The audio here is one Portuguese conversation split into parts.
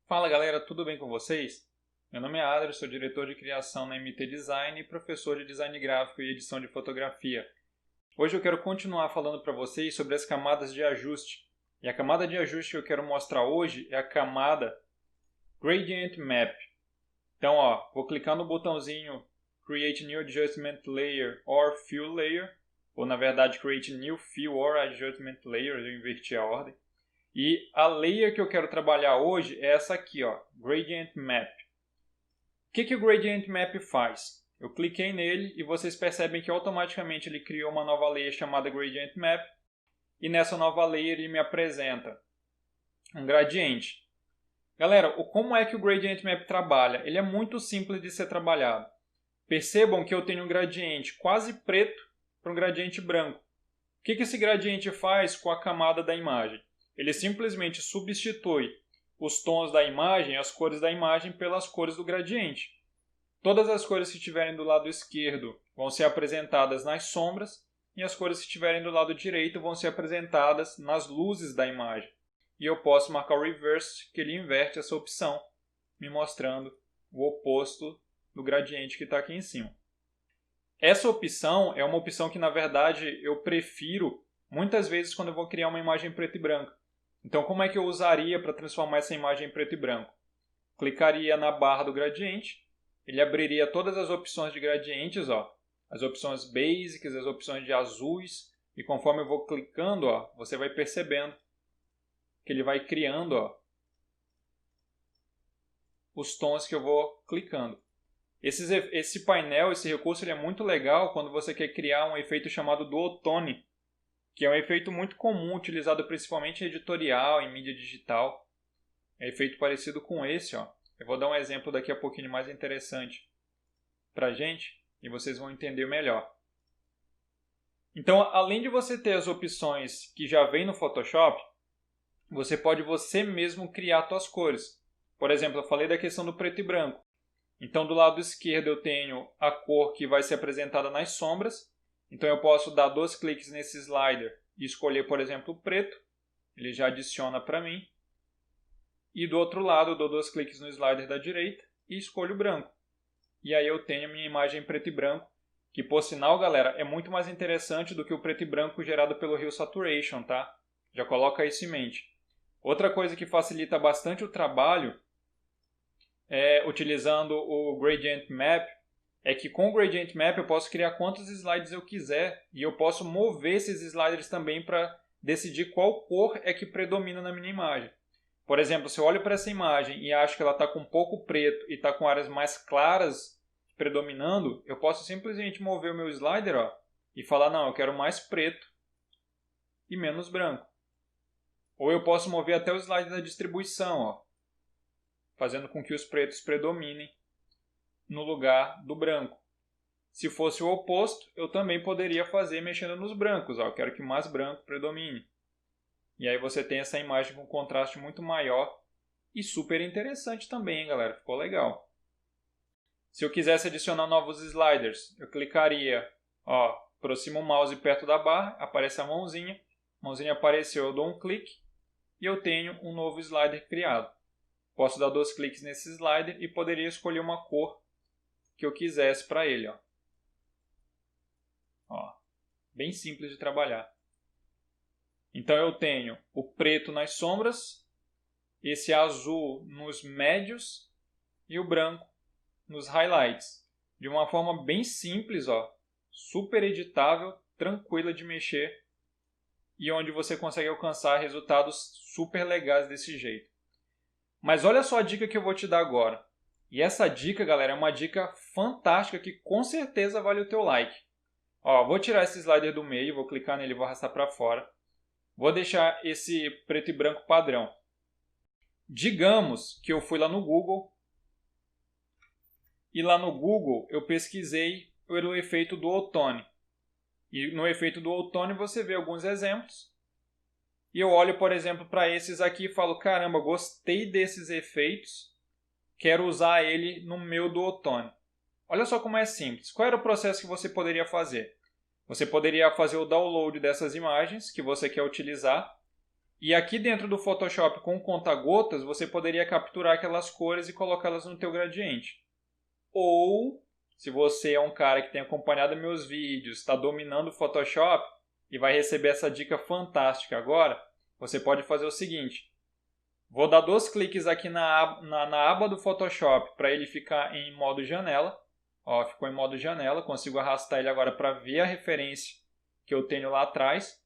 Fala galera, tudo bem com vocês? Meu nome é Adler, sou diretor de criação na MT Design e professor de design gráfico e edição de fotografia. Hoje eu quero continuar falando para vocês sobre as camadas de ajuste. E a camada de ajuste que eu quero mostrar hoje é a camada Gradient Map. Então, vou clicar no botãozinho Create New Adjustment Layer or Fill Layer, ou na verdade Create New Fill or Adjustment Layer, eu inverti a ordem. E a layer que eu quero trabalhar hoje é essa aqui, Gradient Map. O que o Gradient Map faz? Eu cliquei nele e vocês percebem que automaticamente ele criou uma nova layer chamada Gradient Map. E nessa nova layer ele me apresenta um gradiente. Galera, como é que o Gradient Map trabalha? Ele é muito simples de ser trabalhado. Percebam que eu tenho um gradiente quase preto para um gradiente branco. O que esse gradiente faz com a camada da imagem? Ele simplesmente substitui os tons da imagem, as cores da imagem, pelas cores do gradiente. Todas as cores que estiverem do lado esquerdo vão ser apresentadas nas sombras e as cores que estiverem do lado direito vão ser apresentadas nas luzes da imagem. E eu posso marcar o reverse, que ele inverte essa opção, me mostrando o oposto do gradiente que está aqui em cima. Essa opção é uma opção que, na verdade, eu prefiro muitas vezes quando eu vou criar uma imagem preto e branco. Então, como é que eu usaria para transformar essa imagem em preto e branco? Clicaria na barra do gradiente, ele abriria todas as opções de gradientes, as opções básicas, as opções de azuis, e conforme eu vou clicando, você vai percebendo que ele vai criando os tons que eu vou clicando. Esse painel, esse recurso, ele é muito legal quando você quer criar um efeito chamado duotone, que é um efeito muito comum, utilizado principalmente em editorial, em mídia digital. É um efeito parecido com esse. Eu vou dar um exemplo daqui a pouquinho mais interessante para a gente e vocês vão entender melhor. Então, além de você ter as opções que já vem no Photoshop, você pode você mesmo criar suas cores. Por exemplo, eu falei da questão do preto e branco. Então, do lado esquerdo eu tenho a cor que vai ser apresentada nas sombras. Então eu posso dar 2 cliques nesse slider e escolher, por exemplo, o preto. Ele já adiciona para mim. E do outro lado eu dou 2 cliques no slider da direita e escolho o branco. E aí eu tenho a minha imagem em preto e branco, que por sinal, galera, é muito mais interessante do que o preto e branco gerado pelo Hue Saturation, tá? Já coloca isso em mente. Outra coisa que facilita bastante o trabalho utilizando o Gradient Map, é que com o Gradient Map eu posso criar quantos slides eu quiser e eu posso mover esses sliders também para decidir qual cor é que predomina na minha imagem. Por exemplo, se eu olho para essa imagem e acho que ela está com pouco preto e está com áreas mais claras predominando, eu posso simplesmente mover o meu slider e falar, não, eu quero mais preto e menos branco. Ou eu posso mover até o slider da distribuição, fazendo com que os pretos predominem no lugar do branco. Se fosse o oposto, eu também poderia fazer mexendo nos brancos. Eu quero que mais branco predomine. E aí você tem essa imagem com contraste muito maior e super interessante também, hein, galera? Ficou legal. Se eu quisesse adicionar novos sliders, eu clicaria, aproximo o mouse perto da barra, aparece a mãozinha apareceu, eu dou um clique e eu tenho um novo slider criado. Posso dar 2 cliques nesse slider e poderia escolher uma cor que eu quisesse para ele. Bem simples de trabalhar. Então eu tenho o preto nas sombras, esse azul nos médios e o branco nos highlights. De uma forma bem simples, super editável, tranquila de mexer e onde você consegue alcançar resultados super legais desse jeito. Mas olha só a dica que eu vou te dar agora. E essa dica, galera, é uma dica fantástica que com certeza vale o teu like. Vou tirar esse slider do meio, vou clicar nele e vou arrastar para fora. Vou deixar esse preto e branco padrão. Digamos que eu fui lá no Google e lá no Google eu pesquisei pelo efeito do outono. E no efeito do outono você vê alguns exemplos. E eu olho, por exemplo, para esses aqui e falo, caramba, gostei desses efeitos, quero usar ele no meu do outono. Olha só como é simples. Qual era o processo que você poderia fazer? Você poderia fazer o download dessas imagens que você quer utilizar E aqui dentro do Photoshop com o conta-gotas, você poderia capturar aquelas cores e colocá-las no teu gradiente. Ou, se você é um cara que tem acompanhado meus vídeos, está dominando o Photoshop e vai receber essa dica fantástica agora, você pode fazer o seguinte. Vou dar 2 cliques aqui na aba do Photoshop para ele ficar em modo janela. Ó, ficou em modo janela, consigo arrastar ele agora para ver a referência que eu tenho lá atrás.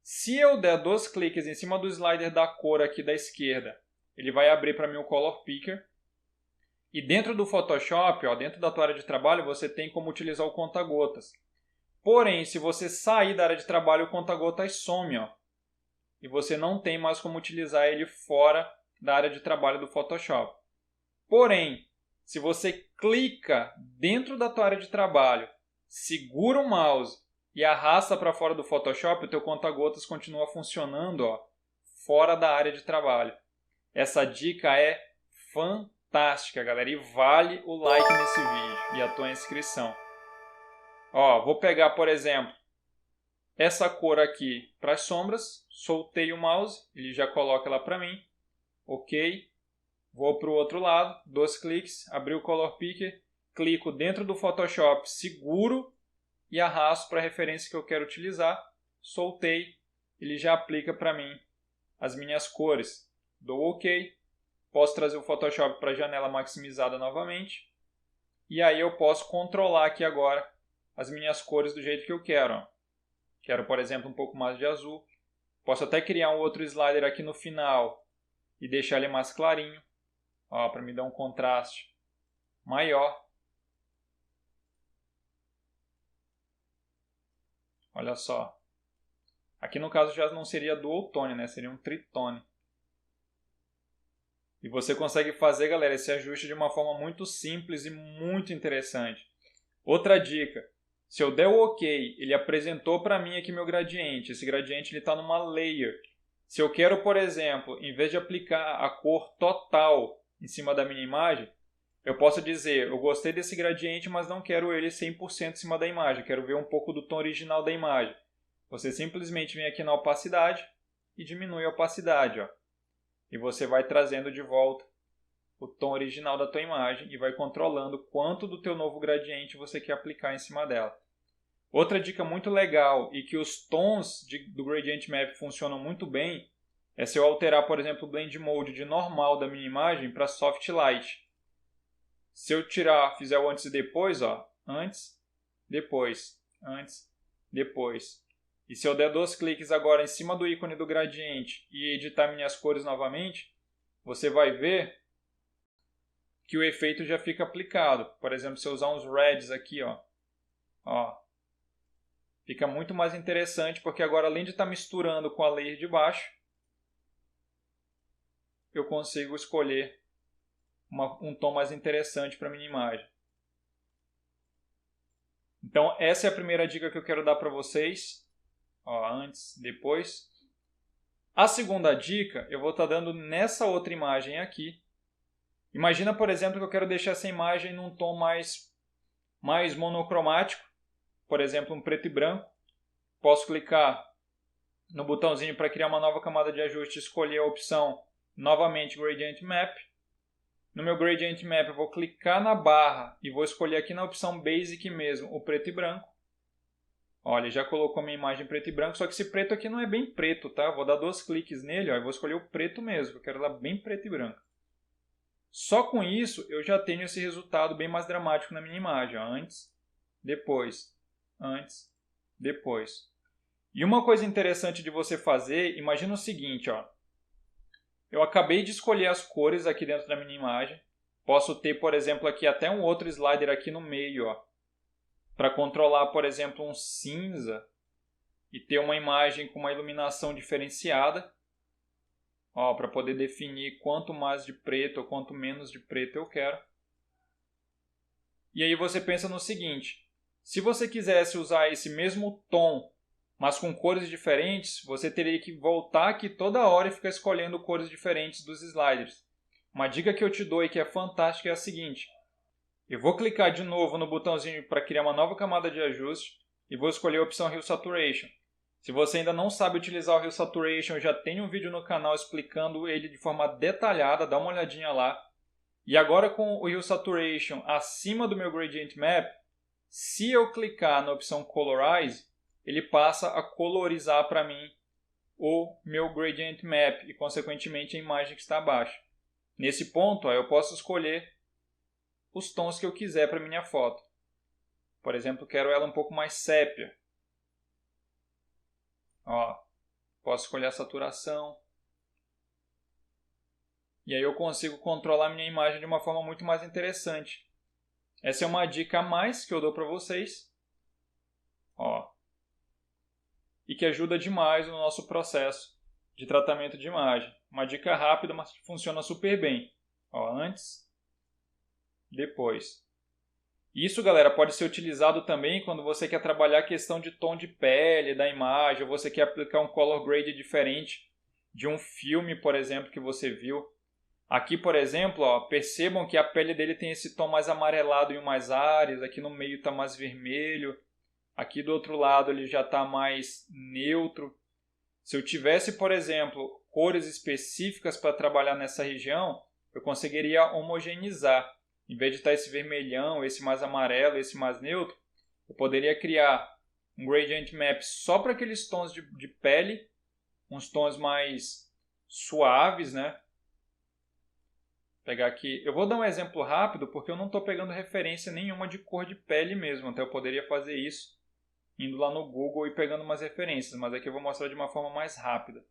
Se eu der 2 cliques em cima do slider da cor aqui da esquerda, ele vai abrir para mim o Color Picker. E dentro do Photoshop, ó, dentro da tua área de trabalho, você tem como utilizar o conta-gotas. Porém, se você sair da área de trabalho, o conta-gotas some, ó. E você não tem mais como utilizar ele fora da área de trabalho do Photoshop. Porém, se você clica dentro da tua área de trabalho, segura o mouse e arrasta para fora do Photoshop, o teu conta-gotas continua funcionando, ó, fora da área de trabalho. Essa dica é fantástica, galera, e vale o like nesse vídeo e a tua inscrição. Ó, vou pegar, por exemplo, essa cor aqui para as sombras, soltei o mouse, ele já coloca ela para mim, ok, vou para o outro lado, 2 cliques, abri o Color Picker, clico dentro do Photoshop, seguro e arrasto para a referência que eu quero utilizar, soltei, ele já aplica para mim as minhas cores, dou ok, posso trazer o Photoshop para a janela maximizada novamente, e aí eu posso controlar aqui agora as minhas cores do jeito que eu quero, ó. Quero, por exemplo, um pouco mais de azul. Posso até criar um outro slider aqui no final e deixar ele mais clarinho, para me dar um contraste maior. Olha só. Aqui no caso já não seria dual tone, né? Seria um tritone. E você consegue fazer, galera, esse ajuste de uma forma muito simples e muito interessante. Outra dica. Se eu der o OK, ele apresentou para mim aqui meu gradiente. Esse gradiente está numa layer. Se eu quero, por exemplo, em vez de aplicar a cor total em cima da minha imagem, eu posso dizer, eu gostei desse gradiente, mas não quero ele 100% em cima da imagem. Quero ver um pouco do tom original da imagem. Você simplesmente vem aqui na opacidade e diminui a opacidade, ó. E você vai trazendo de volta o tom original da tua imagem e vai controlando quanto do teu novo gradiente você quer aplicar em cima dela. Outra dica muito legal e que os tons do Gradient Map funcionam muito bem é se eu alterar, por exemplo, o Blend Mode de normal da minha imagem para Soft Light. Se eu fizer o antes e depois, ó, antes, depois, antes, depois. E se eu der 2 cliques agora em cima do ícone do gradiente e editar minhas cores novamente, você vai ver que o efeito já fica aplicado. Por exemplo, se eu usar uns reds aqui, ó, fica muito mais interessante porque agora, além de estar misturando com a layer de baixo, eu consigo escolher um tom mais interessante para a minha imagem. Então, essa é a primeira dica que eu quero dar para vocês. Antes, depois. A segunda dica eu vou estar dando nessa outra imagem aqui. Imagina, por exemplo, que eu quero deixar essa imagem num tom mais monocromático. Por exemplo, um preto e branco. Posso clicar no botãozinho para criar uma nova camada de ajuste e escolher a opção novamente Gradient Map. No meu Gradient Map eu vou clicar na barra e vou escolher aqui na opção Basic mesmo o preto e branco. Olha, já colocou minha imagem preto e branco, só que esse preto aqui não é bem preto, tá? Eu vou dar 2 cliques nele, ó, e vou escolher o preto mesmo, eu quero ela bem preto e branco. Só com isso eu já tenho esse resultado bem mais dramático na minha imagem, ó. Antes, depois, antes, depois. E uma coisa interessante de você fazer, imagina o seguinte, ó. Eu acabei de escolher as cores aqui dentro da minha imagem. Posso ter, por exemplo, aqui até um outro slider aqui no meio, ó, para controlar, por exemplo, um cinza e ter uma imagem com uma iluminação diferenciada, para poder definir quanto mais de preto ou quanto menos de preto eu quero. E aí você pensa no seguinte, se você quisesse usar esse mesmo tom, mas com cores diferentes, você teria que voltar aqui toda hora e ficar escolhendo cores diferentes dos sliders. Uma dica que eu te dou e que é fantástica é a seguinte. Eu vou clicar de novo no botãozinho para criar uma nova camada de ajuste e vou escolher a opção Hue Saturation. Se você ainda não sabe utilizar o Hue Saturation, eu já tenho um vídeo no canal explicando ele de forma detalhada, dá uma olhadinha lá. E agora com o Hue Saturation acima do meu Gradient Map, se eu clicar na opção Colorize, ele passa a colorizar para mim o meu Gradient Map e, consequentemente, a imagem que está abaixo. Nesse ponto, eu posso escolher os tons que eu quiser para minha foto. Por exemplo, quero ela um pouco mais sépia. Posso escolher a saturação. E aí eu consigo controlar minha imagem de uma forma muito mais interessante. Essa é uma dica a mais que eu dou para vocês. E que ajuda demais no nosso processo de tratamento de imagem. Uma dica rápida, mas que funciona super bem. Antes, depois. Isso, galera, pode ser utilizado também quando você quer trabalhar a questão de tom de pele da imagem, ou você quer aplicar um color grade diferente de um filme, por exemplo, que você viu. Aqui, por exemplo, percebam que a pele dele tem esse tom mais amarelado em umas áreas, aqui no meio está mais vermelho, aqui do outro lado ele já está mais neutro. Se eu tivesse, por exemplo, cores específicas para trabalhar nessa região, eu conseguiria homogeneizar. Em vez de estar esse vermelhão, esse mais amarelo, esse mais neutro, eu poderia criar um Gradient Map só para aqueles tons de pele, uns tons mais suaves, né? Pegar aqui. Eu vou dar um exemplo rápido porque eu não estou pegando referência nenhuma de cor de pele mesmo. Então eu poderia fazer isso indo lá no Google e pegando umas referências. Mas aqui eu vou mostrar de uma forma mais rápida.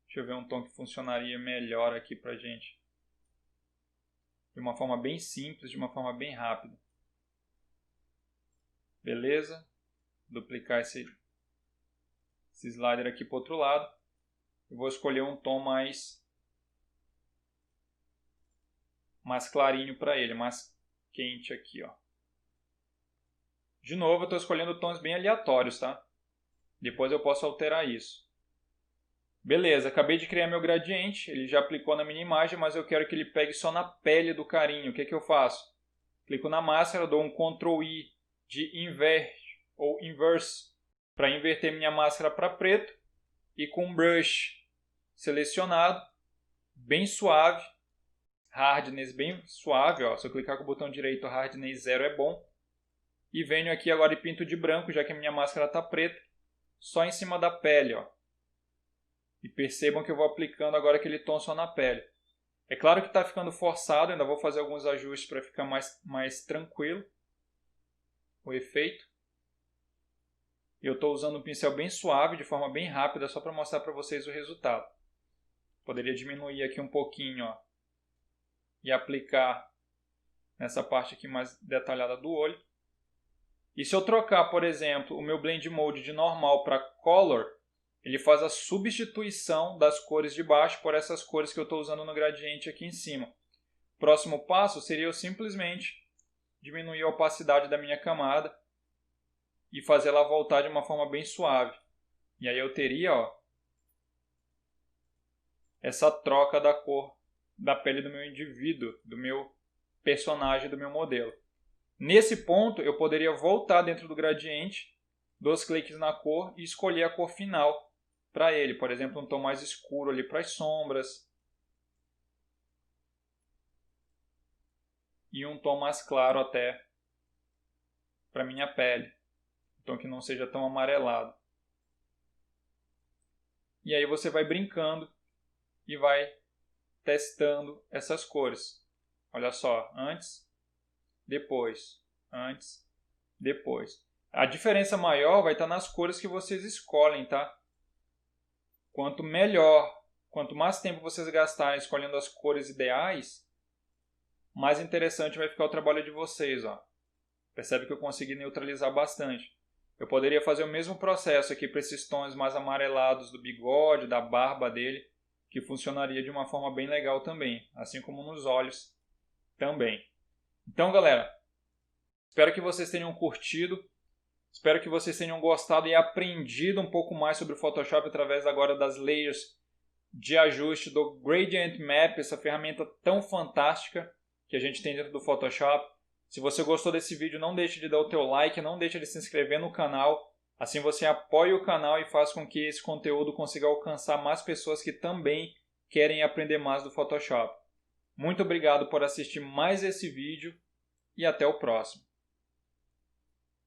Deixa eu ver um tom que funcionaria melhor aqui pra gente. De uma forma bem simples, de uma forma bem rápida. Beleza? Duplicar esse slider aqui para o outro lado. Eu vou escolher um tom mais clarinho para ele, mais quente aqui, De novo, eu estou escolhendo tons bem aleatórios, tá? Depois eu posso alterar isso. Beleza, acabei de criar meu gradiente, ele já aplicou na minha imagem, mas eu quero que ele pegue só na pele do carinho. O que eu faço? Clico na máscara, dou um Ctrl I de invert ou inverse para inverter minha máscara para preto e com um brush selecionado, bem suave, hardness bem suave, se eu clicar com o botão direito, hardness 0 é bom. E venho aqui agora e pinto de branco, já que a minha máscara está preta, só em cima da pele, E percebam que eu vou aplicando agora aquele tom só na pele. É claro que está ficando forçado, ainda vou fazer alguns ajustes para ficar mais tranquilo o efeito. Eu estou usando um pincel bem suave, de forma bem rápida, só para mostrar para vocês o resultado. Poderia diminuir aqui um pouquinho, e aplicar nessa parte aqui mais detalhada do olho. E se eu trocar, por exemplo, o meu Blend Mode de normal para Color, ele faz a substituição das cores de baixo por essas cores que eu estou usando no gradiente aqui em cima. O próximo passo seria eu simplesmente diminuir a opacidade da minha camada e fazer ela voltar de uma forma bem suave. E aí eu teria essa troca da cor da pele do meu indivíduo, do meu personagem, do meu modelo. Nesse ponto, eu poderia voltar dentro do gradiente, 2 cliques na cor e escolher a cor final para ele. Por exemplo, um tom mais escuro ali para as sombras. E um tom mais claro até para minha pele. Um tom que não seja tão amarelado. E aí você vai brincando e vai testando essas cores. Olha só, antes, depois, antes, depois. A diferença maior vai estar nas cores que vocês escolhem, tá? Quanto melhor, quanto mais tempo vocês gastarem escolhendo as cores ideais, mais interessante vai ficar o trabalho de vocês, Percebe que eu consegui neutralizar bastante. Eu poderia fazer o mesmo processo aqui para esses tons mais amarelados do bigode, da barba dele, que funcionaria de uma forma bem legal também, assim como nos olhos também. Então, galera, espero que vocês tenham curtido, espero que vocês tenham gostado e aprendido um pouco mais sobre o Photoshop através agora das layers de ajuste do Gradient Map, essa ferramenta tão fantástica que a gente tem dentro do Photoshop. Se você gostou desse vídeo, não deixe de dar o teu like, não deixe de se inscrever no canal, Assim você apoia o canal e faz com que esse conteúdo consiga alcançar mais pessoas que também querem aprender mais do Photoshop. Muito obrigado por assistir mais esse vídeo e até o próximo.